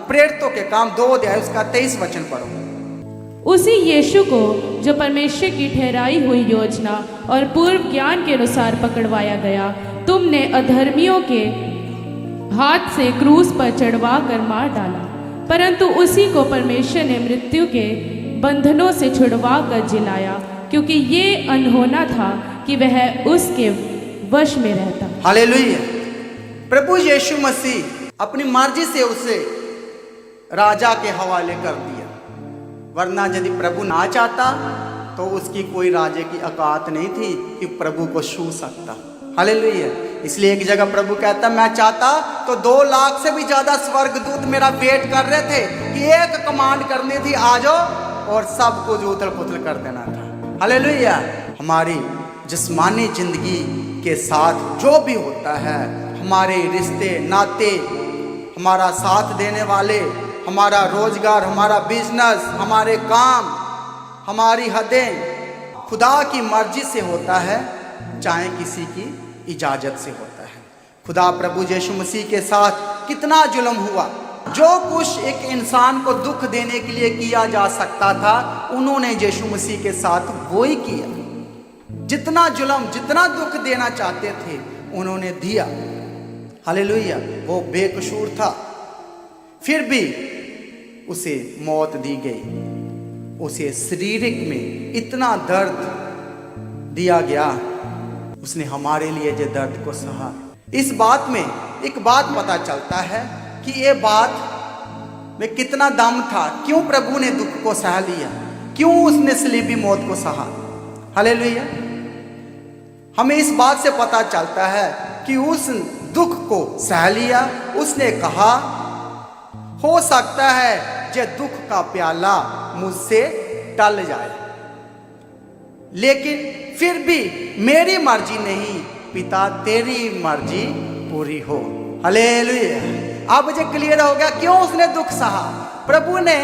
प्रेरितों के काम 2 अध्याय उसका 23 वचन पढ़ो। उसी यीशु को जो परमेश्वर की ठहराई हुई योजना और पूर्व ज्ञान के अनुसार पकड़वाया गया, तुमने अधर्मियों के हाथ से क्रूस पर चढ़वा कर मार डाला, परंतु उसी को परमेश्वर ने मृत्यु के बंधनों से छुड़वा कर जिलाया, क्योंकि ये अनहोना था कि वह उसके वश में रहता। हालेलुया। प्रभु यीशु मसीह अपनी मर्जी से उसे राजा के हवाले कर दिया, वरना यदि प्रभु ना चाहता तो उसकी कोई राजे की औकात नहीं थी कि प्रभु को छू सकता। हालेलुया। इसलिए एक जगह प्रभु कहता, मैं चाहता तो 2 लाख से भी ज्यादा स्वर्गदूत मेरा वेट कर रहे थे कि एक कमांड करनी थी, आ जाओ और सब कुछ उथल पुथल कर देना था। हालेलुया। हमारी जिस्मानी जिंदगी के साथ जो भी होता है, हमारे रिश्ते नाते, हमारा साथ देने वाले, हमारा रोजगार, हमारा बिजनेस, हमारे काम, हमारी हदें खुदा की मर्जी से होता है, चाहे किसी की इजाजत से होता है। खुदा प्रभु यीशु मसीह के साथ कितना जुल्म हुआ। जो कुछ एक इंसान को दुख देने के लिए किया जा सकता था, उन्होंने यीशु मसीह के साथ वो ही किया। जितना जुल्म, जितना दुख देना चाहते थे, उन्होंने दिया। हालेलुया। वो बेकसूर था, फिर भी उसे मौत दी गई। उसे शारीरिक में इतना दर्द दिया गया, उसने हमारे लिए जो दर्द को सहा। इस बात में एक बात पता चलता है कि ये बात में कितना दम था। क्यों प्रभु ने दुख को सह लिया, क्यों उसने सलीबी मौत को सहा। हालेलुया। हमें इस बात से पता चलता है कि उस दुख को सह लिया। उसने कहा, हो सकता है जे दुख का प्याला मुझसे टल जाए, लेकिन फिर भी मेरी मर्जी नहीं पिता, तेरी मर्जी पूरी हो। हालेलुया। अब मुझे क्लियर हो गया क्यों उसने दुख सहा। प्रभु ने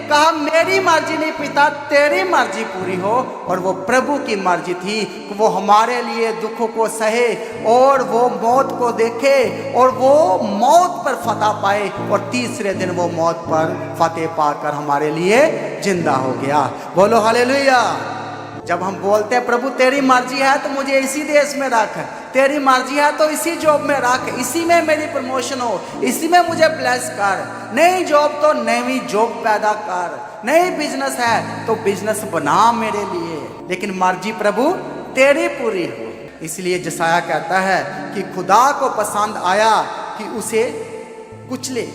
कहा, मेरी मर्जी नहीं पिता, तेरी मर्जी पूरी हो। और वो प्रभु की मर्जी थी कि वो हमारे लिए दुखों को सहे और वो मौत को देखे और वो मौत पर फतह पाए, और तीसरे दिन वो मौत पर फतेह पाकर हमारे लिए जिंदा हो गया। बोलो हालेलुया। जब हम बोलते हैं प्रभु तेरी मर्जी है तो मुझे इसी देश में रख, तेरी मर्जी है तो इसी जॉब में रख, इसी में मेरी प्रमोशन हो, इसी में मुझे ब्लेस कर। नई जॉब तो नई जॉब पैदा कर, नई बिजनेस है तो बिजनेस बना मेरे लिए, लेकिन मर्जी प्रभु तेरी पूरी हो। इसलिए जसाया कहता है कि खुदा को पसंद आया कि उसे कुचले,